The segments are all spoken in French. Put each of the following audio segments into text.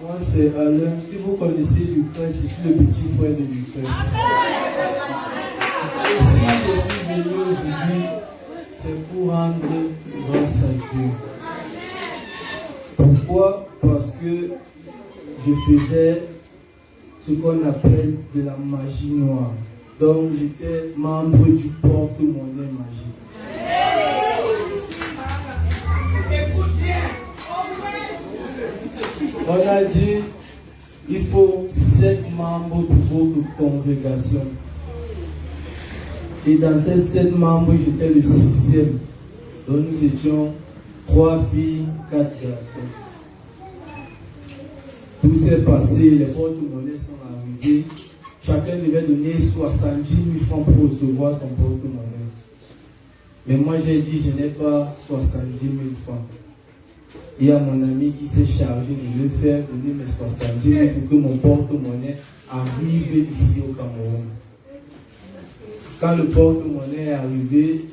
Moi, c'est Alain. Si vous connaissez Lucas, je suis le petit frère de Lucas. Et si je suis venu aujourd'hui, c'est pour rendre grâce à Dieu. Pourquoi? Parce que je faisais ce qu'on appelle de la magie noire. Donc, j'étais membre du porte-monnaie magique. On a dit, il faut 7 membres de votre congrégation. Et dans ces 7 membres, j'étais le 6e. Donc nous étions 3 filles, 4 garçons. Tout s'est passé, les porte-monnaies sont arrivés. Chacun devait donner 70 000 francs pour recevoir son porte-monnaie. Mais moi j'ai dit, je n'ai pas 70 000 francs. Il y a mon ami qui s'est chargé de me faire donner mes 70 000 pour que mon porte-monnaie arrive ici au Cameroun. Quand le porte-monnaie est arrivé,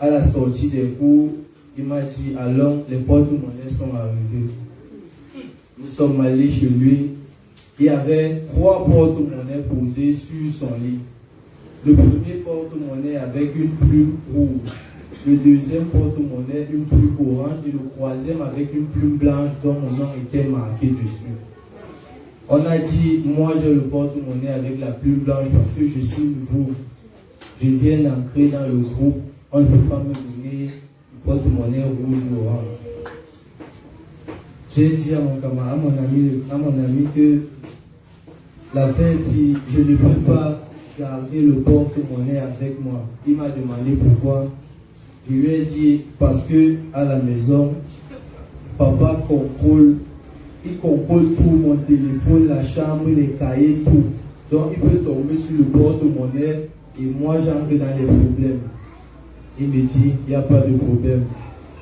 à la sortie des cours, il m'a dit, allons, les porte-monnaies sont arrivés. Nous sommes allés chez lui. Il y avait 3 porte-monnaies posés sur son lit. Le premier porte-monnaie avec une plume rouge. Le deuxième porte-monnaie, une plume orange. Et le troisième avec une plume blanche dont mon nom était marqué dessus. On a dit, moi j'ai le porte-monnaie avec la plume blanche parce que je suis nouveau. Je viens d'entrer dans le groupe. On ne peut pas me donner le porte-monnaie rouge ou orange. J'ai dit à mon camarade, à mon ami que l'affaire, si je ne peux pas garder le porte-monnaie avec moi. Il m'a demandé pourquoi. Je lui ai dit parce que à la maison, papa il contrôle tout, mon téléphone, la chambre, les cahiers, tout. Donc il peut tomber sur le porte-monnaie et moi j'entre dans les problèmes. Il me dit, il n'y a pas de problème.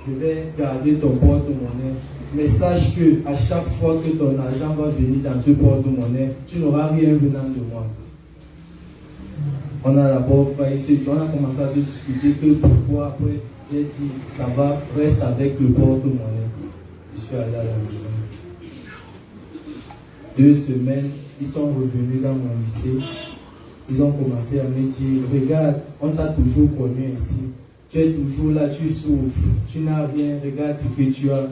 Je vais garder ton porte-monnaie. Mais sache que à chaque fois que ton argent va venir dans ce porte-monnaie, tu n'auras rien venant de moi. On a d'abord fait, on a commencé à se discuter que pourquoi après j'ai dit ça va, reste avec le porte-monnaie. Je suis allé à la maison. 2 semaines, ils sont revenus dans mon lycée. Ils ont commencé à me dire, regarde, on t'a toujours connu ici. Tu es toujours là, tu souffres, tu n'as rien, regarde ce que tu as.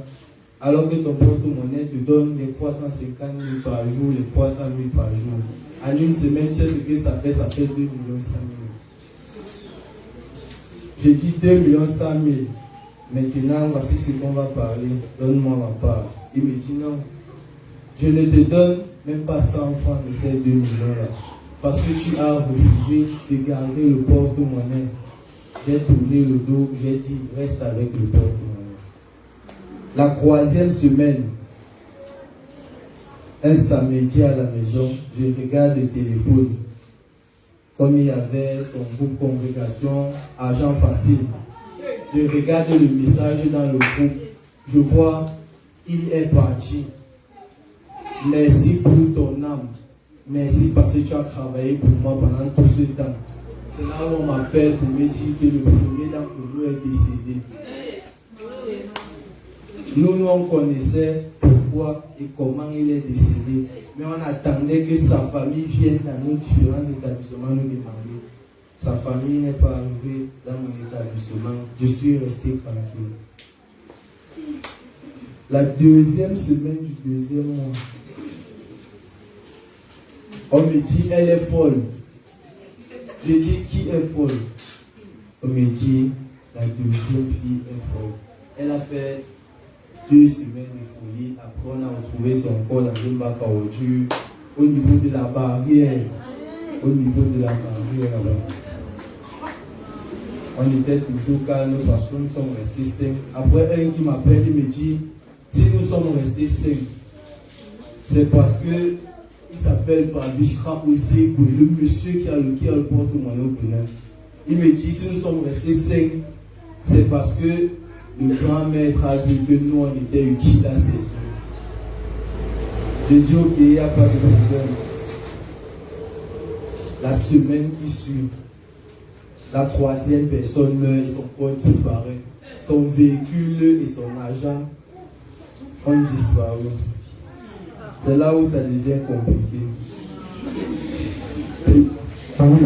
Alors que ton porte-monnaie te donne les 350 000 par jour, les 300 000 par jour. En une semaine, tu sais ce que ça fait 2 100 000. J'ai dit 2 100 000. Maintenant, voici ce qu'on va parler. Donne-moi ma part. Il me dit non. Je ne te donne même pas 100 francs de ces 2 millions-là. Parce que tu as refusé de garder le porte-monnaie. J'ai tourné le dos, j'ai dit reste avec le porte-monnaie. La 3e semaine, un samedi à la maison, je regarde le téléphone. Comme il y avait son groupe congrégation, argent facile. Je regarde le message dans le groupe. Je vois, il est parti. Merci pour ton âme. Merci parce que tu as travaillé pour moi pendant tout ce temps. C'est là où on m'appelle pour me dire que le premier d'entre nous est décédé. Nous, on connaissait pourquoi et comment il est décédé. Mais on attendait que sa famille vienne dans nos différents établissements nous demander. Sa famille n'est pas arrivée dans mon établissement. Je suis resté tranquille. La 2e semaine du 2e mois, on me dit, elle est folle. Je dis, qui est folle? On me dit, la 2e fille est folle. Elle a fait 2 semaines de folie. Après, on a retrouvé son corps dans un bac à ordures au niveau de la barrière. Au niveau de la barrière, là. On était toujours calme parce que nous sommes restés 5. Après, un qui m'appelle, il me dit, si nous sommes restés 5, c'est parce que il s'appelle Pabishra Osekou, le monsieur qui a le porte-monnaie au Bénin. Il me dit, si nous sommes restés 5, c'est parce que le grand maître a vu que nous, on était utiles à ses yeux. Je dis, ok, il n'y a pas de problème. La semaine qui suit, la 3e personne meurt et son corps disparaît. Son véhicule et son argent ont disparu. C'est là où ça devient compliqué. Par le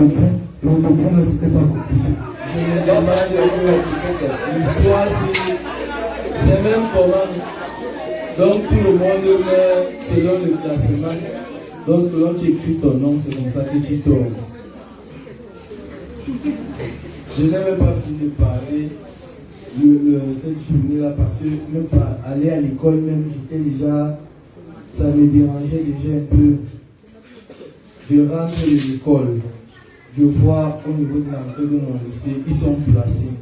c'était pas compliqué. Je me demande que l'histoire, c'est même comment. Donc tout le monde meurt selon le classement. Donc selon tu écris ton nom, c'est comme ça que tu tombes. Je n'ai même pas fini de parler cette journée-là parce que même pas aller à l'école, même j'étais déjà, ça me dérangeait déjà un peu. Je rentre de l'école, je vois au niveau de l'entrée de mon lycée, ils sont placés.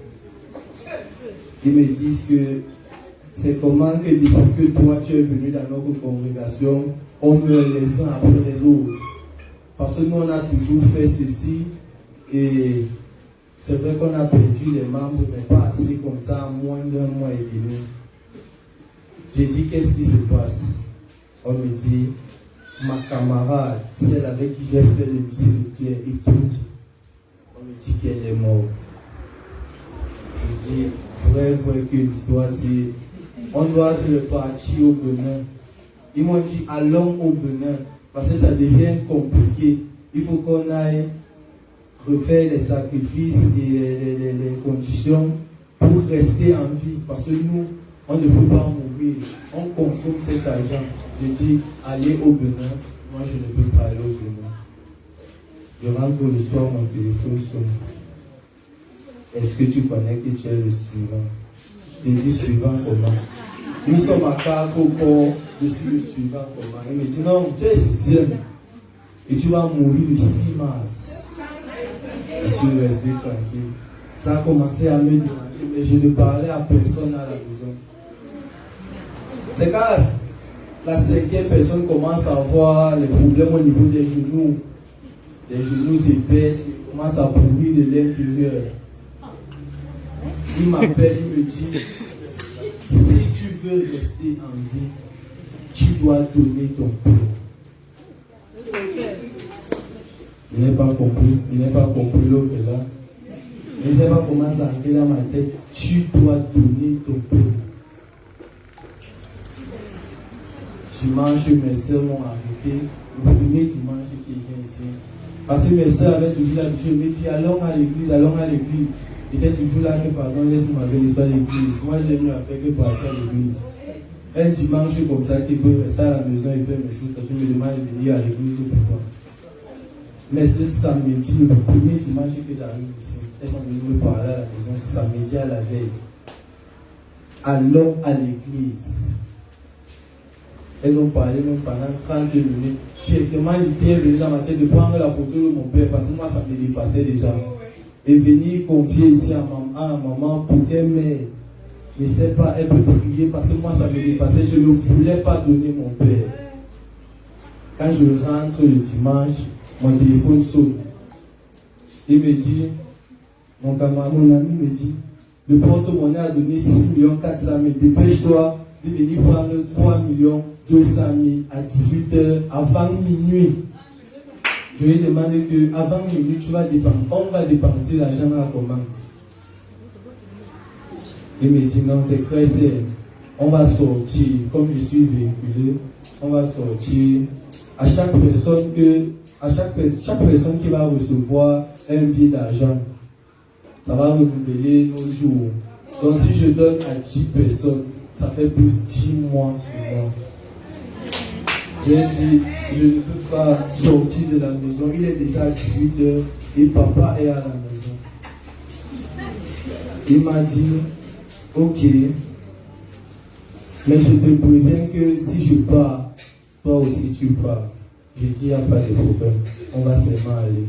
Ils me disent que c'est comment que depuis que toi tu es venu dans notre congrégation, on meurt les uns après les autres. Parce que nous on a toujours fait ceci et c'est vrai qu'on a perdu les membres, mais pas assez comme ça, en moins d'un mois et demi. J'ai dit qu'est-ce qui se passe? On me dit, ma camarade, celle avec qui j'ai fait le lycée de Pierre et tout. On me dit qu'elle est morte. Je dis, vrai que l'histoire c'est, on doit repartir au Bénin. Ils m'ont dit, allons au Bénin, parce que ça devient compliqué. Il faut qu'on aille refaire les sacrifices et les conditions pour rester en vie. Parce que nous, on ne peut pas mourir. On consomme cet argent. Je dis, allez au Bénin. Moi, je ne peux pas aller au Bénin. Je rentre le soir, mon téléphone sonne. Est-ce que tu connais que tu es le suivant? Je dis, suivant comment? Nous sommes à 4 au corps. Je suis le suivant comment? Il me dit, non, tu es 6e. Et tu vas mourir le 6 mars. Je suis resté tranquille. Ça a commencé à me déranger, mais je ne parlais à personne à la maison. C'est quand la 5e personne commence à avoir les problèmes au niveau des genoux. Les genoux s'épaissent, ils commencent à pourrir de l'intérieur. Il m'appelle, il me dit, si tu veux rester en vie, tu dois donner ton corps. Il n'est pas compris l'autre là. Je ne sais pas comment ça arrive dans ma tête. Tu dois donner ton corps. Dimanche, mes soeurs m'ont arrêté. Le premier dimanche qui vient ici. Parce que mes soeurs avaient toujours l'habitude. Je me dis, allons à l'église, allons à l'église. J'étais toujours là que, pardon, laisse-moi avec l'histoire de l'église. Moi, j'ai mieux à faire que partir à l'église. Un dimanche comme ça, qui peut rester à la maison et faire mes choses. Je me demande de venir à l'église ou pourquoi. Mais ce samedi, le premier dimanche que j'arrive ici, elles sont venues me parler à la maison, samedi à la veille. Allons à l'église. Elles ont parlé même pendant 30 minutes. Directement, l'idée est venue dans ma tête de prendre la photo de mon père parce que moi, ça me dépassait déjà. Et venir confier ici à maman pour qu'elle m'aide. Je ne sais pas, elle peut prier parce que moi, ça me dépassait. Je ne voulais pas donner mon père. Quand je rentre le dimanche, mon téléphone sonne. Il me dit, mon ami me dit, le porte-monnaie a donné 6 400 000. Dépêche-toi de venir prendre 3 200 000 à 18h avant minuit. Je lui ai demandé qu'avant minuit, on va dépenser l'argent à comment? Il me dit, non, c'est très simple. On va sortir, comme je suis véhiculé, on va sortir. Chaque personne qui va recevoir un billet d'argent, ça va renouveler nos jours. Donc si je donne à 10 personnes, ça fait plus 10 mois sur moi. J'ai dit, je ne peux pas sortir de la maison. Il est déjà 18h et papa est à la maison. Il m'a dit, ok, mais je te préviens que si je pars, toi aussi tu pars. J'ai dit, il n'y a pas de problème, on va seulement aller.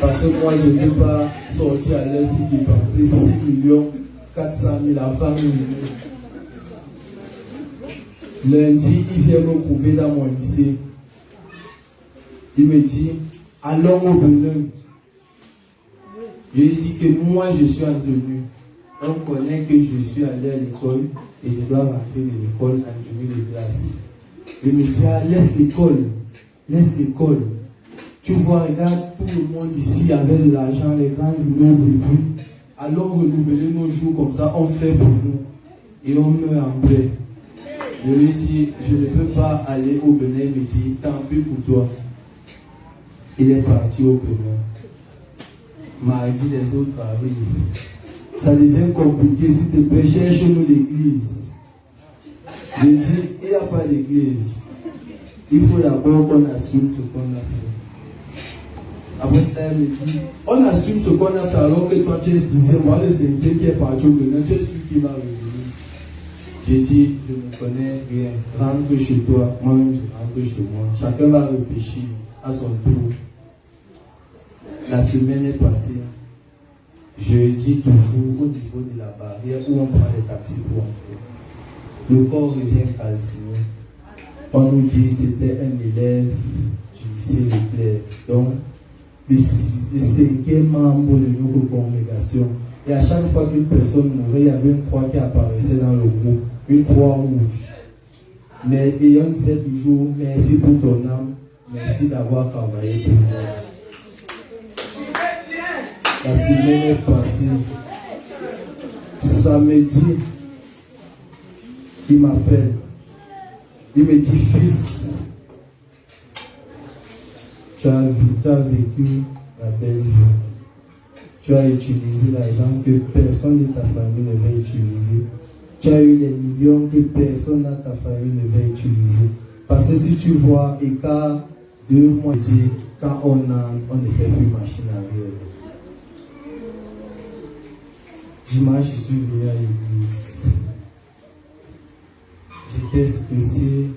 Parce que moi, je ne peux pas sortir à l'aise et dépenser 6 400 000 à 20 000. Lundi, il vient me trouver dans mon lycée. Il me dit, allons au Bénin. Je lui ai dit que moi, je suis en tenue. On connaît que je suis allé à l'école et je dois rentrer de l'école en tenue de classe. Il me dit, ah, laisse l'école. Laisse l'école. Tu vois, regarde, tout le monde ici avait de l'argent, les grands immeubles et tout. Allons renouveler nos jours comme ça, on fait pour nous. Et on meurt en paix. Je lui ai dit, je ne peux pas aller au Bénin. Il me dit, tant pis pour toi. Il est parti au Bénin. Mardi, les autres arrivent. Ça devient compliqué. S'il te plaît, cherche-nous l'église. Je dis, il n'y a pas d'église. Il faut d'abord qu'on assume ce qu'on a fait. Après ça, elle me dit, on assume ce qu'on a fait alors que toi tu es 6e, moi le 5e qui est parti au Bénin, tu es sûr qu'il va revenir. J'ai dit, je ne connais rien. Rentre chez toi, moi je rentre chez moi. Chacun va réfléchir à son tour. La semaine est passée. Je dis toujours au niveau de la barrière où on prend les taxis pour entrer. Le corps revient calciné. On nous dit que c'était un élève du lycée Leclerc. Donc, le 5e membre de notre congrégation. Et à chaque fois qu'une personne mourait, il y avait une croix qui apparaissait dans le groupe, une croix rouge. Mais et on disait toujours merci pour ton âme, merci d'avoir travaillé pour moi. La semaine est passée. Samedi, il m'appelle. Il me dit, fils, tu as vécu la belle vie. Tu as utilisé l'argent que personne de ta famille ne va utiliser. Tu as eu les millions que personne dans ta famille ne va utiliser. Parce que si tu vois, écart 2 mois, quand on ne fait plus machine arrière. Dimanche, je suis venu à l'église. J'étais stressé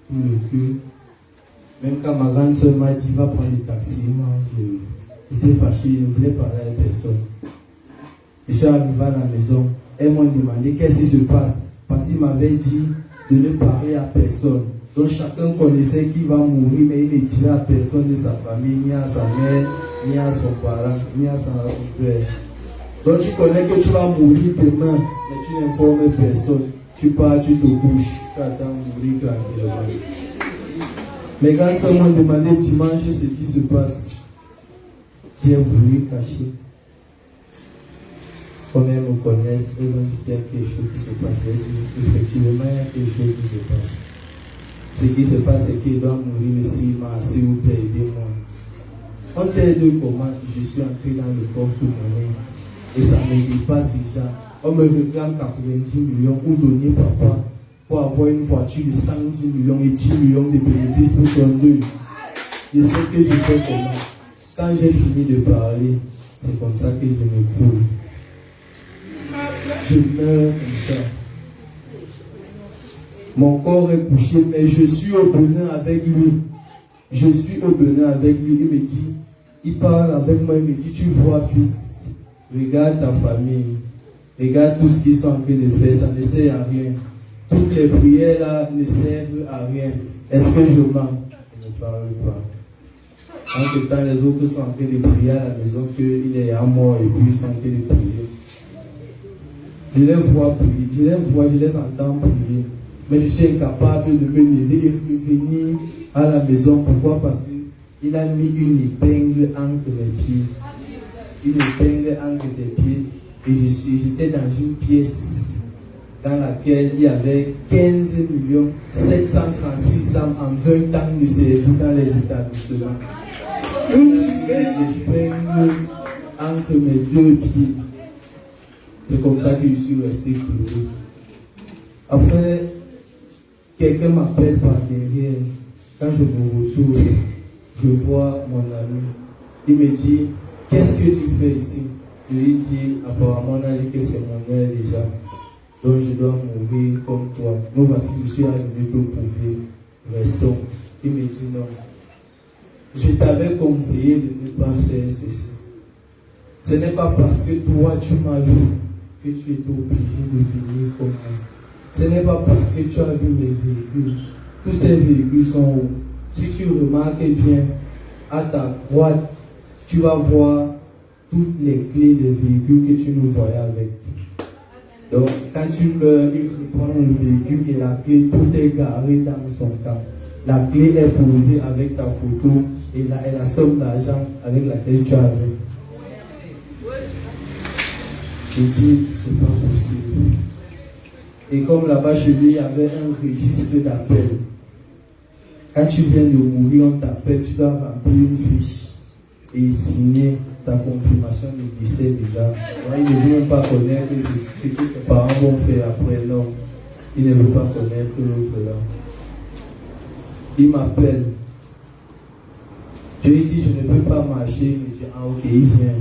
pour le culte. Même quand ma grande soeur m'a dit, va prendre le taxi, moi, j'étais fâché, je ne voulais parler à personne. Je suis arrivé à la maison, elles m'ont demandé qu'est-ce qui se passe. Parce qu'il m'avait dit de ne parler à personne. Donc chacun connaissait qu'il va mourir, mais il ne dirait à personne de sa famille, ni à sa mère, ni à son parent, ni à son père. Donc tu connais que tu vas mourir demain, mais tu n'informes personne. Tu pars, tu te couches, tu attends mourir tranquillement. Mais quand ça m'a demandé dimanche ce qui se passe, j'ai voulu cacher. Comme elles me connaissent, elles ont dit qu'il y a quelque chose qui se passe. J'ai dit, effectivement, il y a quelque chose qui se passe. Ce qui se passe, c'est qu'il doit mourir le 6 mars, s'il vous plaît, aidez-moi. On t'aide comment je suis entré dans le corps tout monnaie. Et ça me dépasse déjà. On me réclame 90 millions ou donner papa pour avoir une voiture de 110 millions et 10 millions de bénéfices pour son deuil. Je sais que je fais comment. Quand j'ai fini de parler, c'est comme ça que je me coule. Je meurs comme ça. Mon corps est couché, mais je suis au Bénin avec lui. Je suis au Bénin avec lui. Il me dit, il parle avec moi, il me dit, tu vois fils, regarde ta famille. Regarde tout ce qu'ils sont en train de faire, ça ne sert à rien. Toutes les prières là ne servent à rien. Est-ce que je mens? Je ne parle pas. En tout temps, les autres sont en train de prier à la maison qu'il est à mort et puis ils sont en train de prier. Je les vois prier, je les entends prier. Mais je suis incapable de me lever et revenir à la maison. Pourquoi? Parce qu'il a mis une épingle entre mes pieds. Une épingle entre tes pieds. Et j'étais dans une pièce dans laquelle il y avait 15 736 âmes en 20 ans de service dans les établissements. L'épingle entre mes 2 pieds. C'est comme ça que je suis resté cloué. Après, quelqu'un m'appelle par derrière. Quand je me retourne, je vois mon ami. Il me dit, qu'est-ce que tu fais ici? Je lui dis, apparemment, on a dit que c'est mon heure déjà. Donc je dois mourir comme toi. Nous voici, je suis arrivé pour prouver. Restons. Il me dit non. Je t'avais conseillé de ne pas faire ceci. Ce n'est pas parce que toi tu m'as vu que tu étais obligé de venir comme moi. Ce n'est pas parce que tu as vu mes véhicules. Tous ces véhicules sont où? Si tu remarques bien, à ta droite, tu vas voir toutes les clés des véhicules que tu nous voyais avec. Donc, quand tu meurs, il faut prendre le véhicule et la clé, tout est garé dans son camp. La clé est posée avec ta photo et la somme d'argent avec laquelle tu as avec. Je dis, c'est pas possible. Et comme là-bas chez lui, il y avait un registre d'appel. Quand tu viens de mourir, on t'appelle, tu dois remplir une fiche et signer ta confirmation de décès déjà. Ouais, il ne veut même pas connaître ce que tes parents vont faire après. Non, il ne veut pas connaître l'autre là. Il m'appelle. Je lui dis, je ne peux pas marcher. Il me dit, ah ok, il vient.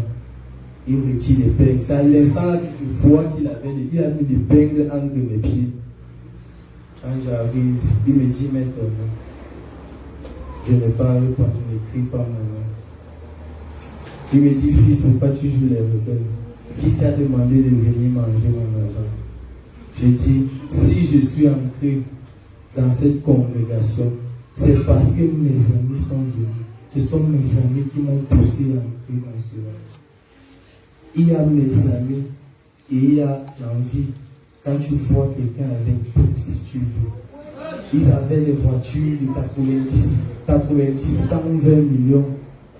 Il retire les peignes. C'est à l'instant là que je vois qu'il a mis des peignes entre mes pieds. Quand j'arrive, il me dit maintenant, je ne parle pas, je n'écris pas mon nom. Il me dit, fils, pourquoi tu joues les rebelles? Qui t'a demandé de venir manger mon argent? Je dis, si je suis entré dans cette congrégation, c'est parce que mes amis sont venus. Ce sont mes amis qui m'ont poussé à entrer dans cela. Il y a mes amis et il y a l'envie. Quand tu vois quelqu'un avec peu, si tu veux. Ils avaient des voitures de 90, 120 millions,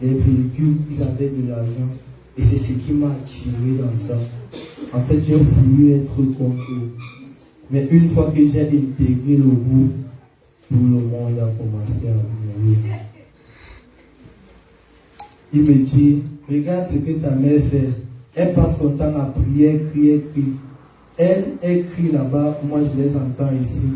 des véhicules, ils avaient de l'argent. Et c'est ce qui m'a attiré dans ça. En fait, j'ai voulu être comme eux. Mais une fois que j'ai intégré le groupe, tout le monde a commencé à mourir. Il me dit, regarde ce que ta mère fait. Elle passe son temps à prier, crier. Elle crie là-bas, moi je les entends ici.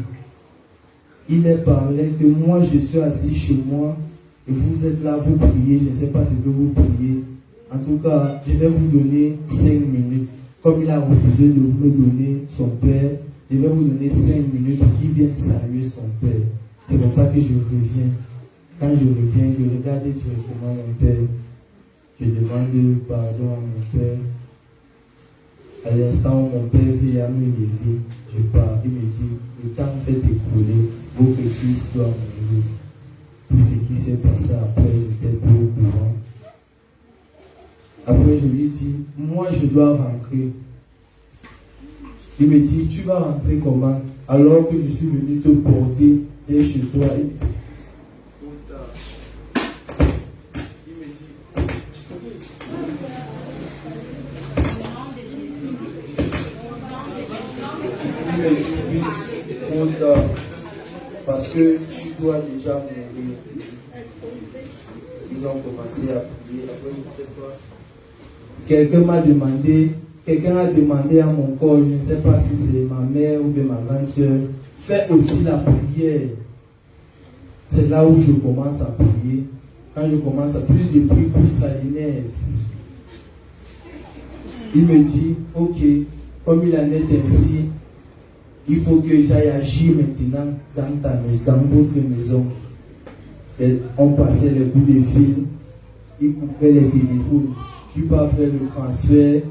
Il est parlé que moi je suis assis chez moi et vous êtes là, vous priez, je ne sais pas ce que vous priez. En tout cas, je vais vous donner 5 minutes. Comme il a refusé de me donner son père, je vais vous donner 5 minutes pour qu'il vienne saluer son père. C'est comme ça que je reviens. Quand je reviens, je regarde directement mon père. Je demande pardon à mon père. À l'instant où mon père vient me lever, je pars. Il me dit, le temps s'est écoulé, votre fils doit mourir. Tout ce qui s'est passé après, j'étais plus au courant. Après, je lui dis, moi je dois rentrer. Il me dit, tu vas rentrer comment? Alors que je suis venu te porter dès chez toi. Parce que tu dois déjà mourir. Ils ont commencé à prier. Après, je ne sais pas. Quelqu'un a demandé à mon corps, je ne sais pas si c'est ma mère ou bien ma grande soeur, fais aussi la prière. C'est là où je commence à prier. Quand je commence à plus je prie, plus ça l'énerve. Il me dit, ok, comme il en est ainsi, il faut que j'aille agir maintenant dans votre maison. Et on passait les coups de fil, il coupait les téléphones. Tu peux faire le transfert,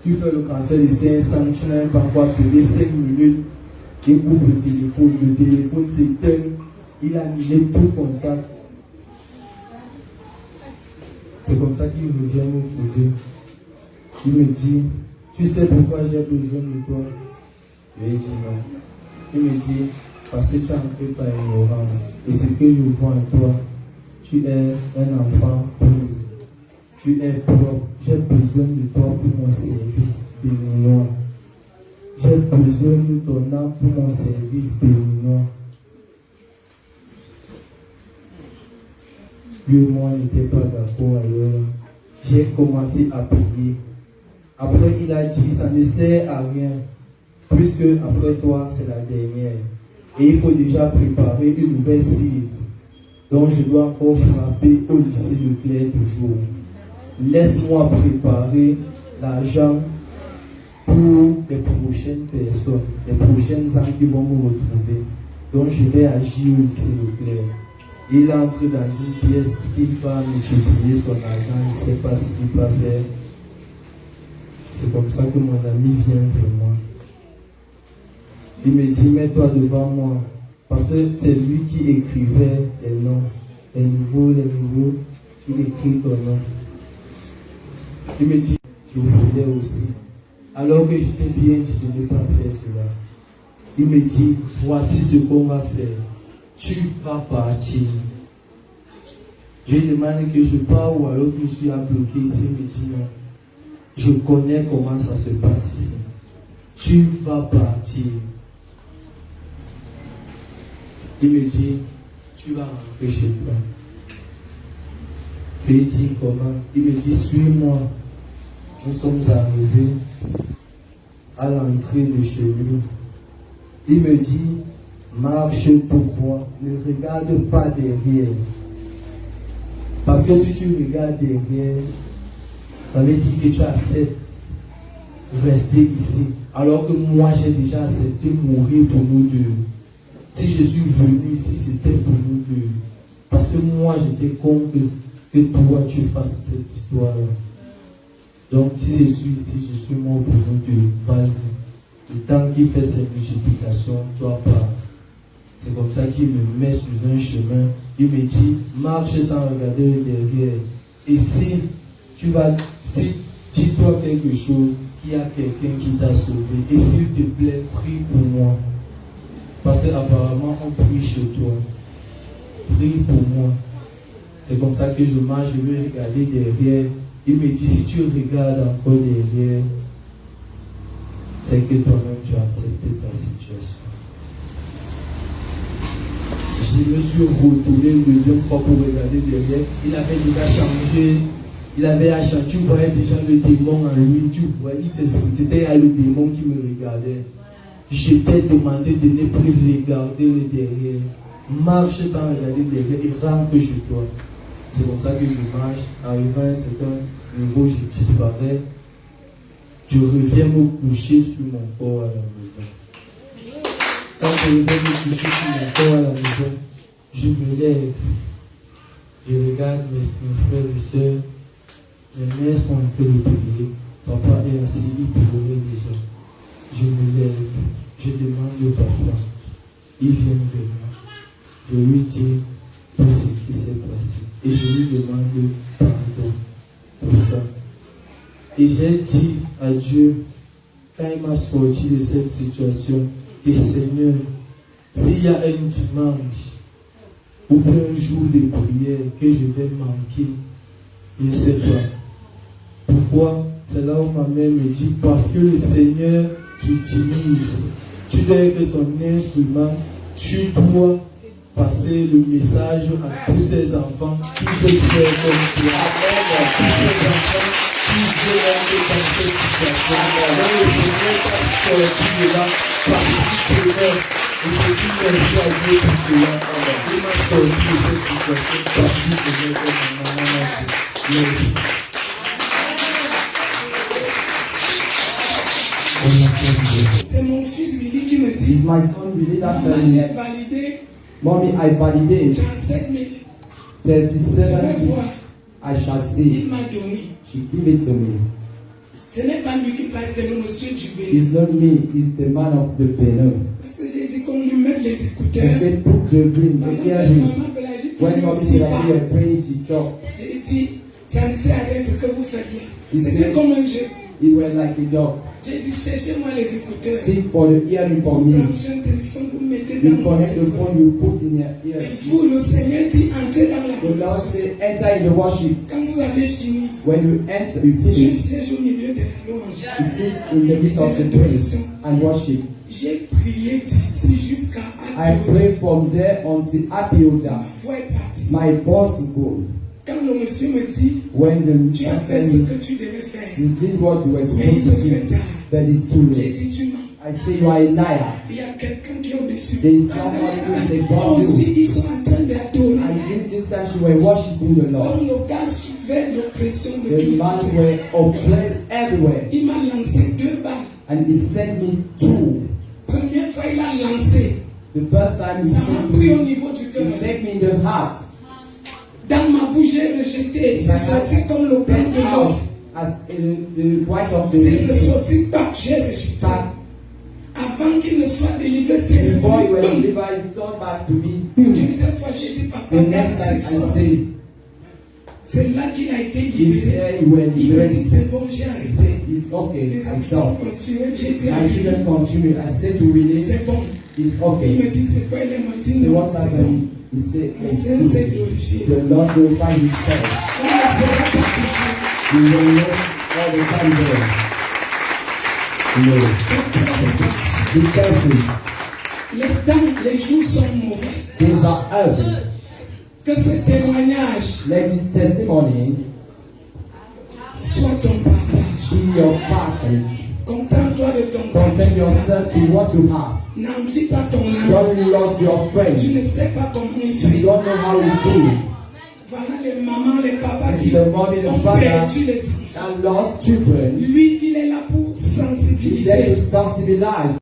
tu fais le transfert de 500, tu n'as même pas encore payé 5 minutes, il coupe le téléphone s'éteint, il a annulé tout contact. C'est comme ça qu'il revient me trouver. Il me dit, tu sais pourquoi j'ai besoin de toi? Je lui ai dit non. Il me dit, parce que tu es ancré par ignorance. Et ce que je vois en toi, tu es un enfant pur. Tu es propre. J'ai besoin de toi pour mon service béninois. J'ai besoin de ton âme pour mon service béninois. Lui et moi n'étions pas d'accord alors. J'ai commencé à prier. Après, il a dit, ça ne sert à rien. Puisque après toi, c'est la dernière. Et il faut déjà préparer une nouvelle cible. Donc je dois encore frapper au lycée Leclerc toujours. Laisse-moi préparer l'argent pour les prochaines personnes, les prochaines âmes qui vont me retrouver. Donc je vais agir au lycée Leclerc. Il entre dans une pièce qu'il va multiplier son argent, il ne sait pas ce qu'il va faire. C'est comme ça que mon ami vient vers moi. Il me dit, mets-toi devant moi. Parce que c'est lui qui écrivait les noms. Les nouveaux, il écrit ton nom. Il me dit, je voulais aussi. Alors que j'étais bien dit de ne pas faire cela. Il me dit, voici ce qu'on va faire. Tu vas partir. Je lui demande que je pars ou alors que je suis à bloquer ici. Il me dit non. Je connais comment ça se passe ici. Tu vas partir. Il me dit, tu vas rentrer chez toi. Je lui dis comment? Il me dit, suis-moi. Nous sommes arrivés à l'entrée de chez lui. Il me dit, marche tout droit, ne regarde pas derrière. Parce que si tu regardes derrière, ça veut dire que tu acceptes rester ici. Alors que moi, j'ai déjà accepté mourir pour nous deux. Si je suis venu ici, c'était pour nous deux. Parce que moi, j'étais contre que toi, tu fasses cette histoire-là. Donc, si je suis ici, je suis mort pour nous deux. Vas-y. Le temps qu'il fait cette multiplication, toi pas. C'est comme ça qu'il me met sur un chemin. Il me dit, marche sans regarder derrière. Et si dis-toi quelque chose, qu'il y a quelqu'un qui t'a sauvé. Et s'il te plaît, prie pour moi. Parce qu'apparemment, on prie chez toi. Prie pour moi. C'est comme ça que je marche, je vais regarder derrière. Il me dit, si tu regardes encore derrière, c'est que toi-même tu as accepté ta situation. Je me suis retourné une deuxième fois pour regarder derrière. Il avait déjà changé. Tu voyais déjà le démon en lui. Tu voyais, c'était le démon qui me regardait. Je t'ai demandé de ne plus regarder le derrière. Marche sans regarder derrière et rentre chez toi. C'est comme ça que je marche. Arrivant à un certain niveau, je disparais. Je reviens me coucher sur mon corps à la maison. Quand je reviens me coucher sur mon corps à la maison, je me lève. Je regarde mes frères et sœurs. Mes mères sont en train de prier. Papa est assis, il pleurait déjà. Je me lève. Je demande au papa. Il vient vers moi. Je lui dis tout ce qui s'est passé. Et je lui demande pardon pour ça. Et j'ai dit à Dieu, quand il m'a sorti de cette situation, que Seigneur, s'il y a un dimanche ou bien un jour de prière que je vais manquer, je ne sais pas. Pourquoi? C'est là où ma mère me dit, parce que le Seigneur t'utilise. Tu dois être son instrument. Tu dois passer le message à tous ces enfants qui veulent faire comme toi. Tous ces enfants qui veulent être dans cette situation. Alors le Seigneur t'a sorti de là parce qu'il te met. Et je dis merci à Dieu pour cela. Il m'a sorti de cette situation parce qu'il te met comme ma maman m'a dit. Merci. C'est mon fils Billy qui me dit. It's my son Billy that Maman, said, j'ai validé. Mommy, I validate 37 000. 37 Je vais voir. I shall see. Il m'a donné. She give it to me. Ce n'est pas lui qui parle, c'est le monsieur du Bénin. It's not me, it's the man of the Benin. Parce que j'ai dit qu'on lui mette les I écouteurs. said, put the green, the earring. Maman Pélagie, When mommy aussi was pas. here praying, she dropped. J'ai dit, ça ne sert à rien ce que vous faites là. Il C'était sait. comme un jeu. It went like a job. J'ai dit, cherchez-moi les écouteurs. Seek for the earring for me. Branchez un téléphone, vous mettez You dans mon connect the téléphone. phone, you put in your ear. Et vous, le Seigneur dit, entrez dans la The Lord place. say, enter in the worship. Quand vous avez fini, When you enter, you je finish. siège au milieu de la louange. You sit in the midst of the praise and worship. J'ai prié d'ici jusqu'à I Abiodun. pray from there until Abiota. Ma voix est partie. My boss go. Quand le monsieur me dit, When the tu as fait ce que tu devais faire, you did what you were mais il supposed se to fait do, tard. that is too J'ai late. dit, tu mens. I say you are a liar. Il y a quelqu'un qui est au-dessus. There is someone who is above Aussi, you. ils sont en train d'adorer. And during this time you were worshiping the Lord. Donc, le gars suivait l'oppression de The tout le man monde. were oppressed everywhere. Il m'a lancé 2 balles. And he sent me 2. Première fois, il a lancé. The first time he Ça sent m'a pris au me, niveau du cœur. he take me in the heart. Dans ma bouche, j'ai rejeté. C'est sorti comme le plein de l'offre. As the white of the C'est le lips. sorti pas, j'ai rejeté. Avant qu'il ne soit délivré, c'est le Before you were boum. delivered, he turned back to me. Boom. Deuxième fois, j'ai dit, papa, The quand next c'est time I sorti, say, c'est là qu'il a été is libéré. there you were Il me dit, liberated. c'est bon, j'ai I arrêté. say, it's okay, Les I enfants stop. continuent, j'ai dit, My children continue. I say to release, c'est bon. it's Il okay. me dit, c'est quoi, il est mort. Say Non, what c'est bon. happened? He say, Le it's Seigneur s'est good. glorifié. The Lord glorify himself. On ne sera pas toujours. You will know all the time there. No. Faites très attention. Be careful. les jours sont mauvais. These are ugly. Que ce témoignage Let this testimony soit ton partage. be your package. Contente-toi de ton Content partage. yourself to what you have. N'envie pas ton ami. Don't lose your friend. Tu ne sais pas comment il You fait. don't know how you do it. Voilà les mamans, les papas It's qui the mommy, the ont father, perdu les enfants. and lost children. Lui, il est là pour He's there sensibiliser. to sensibilize.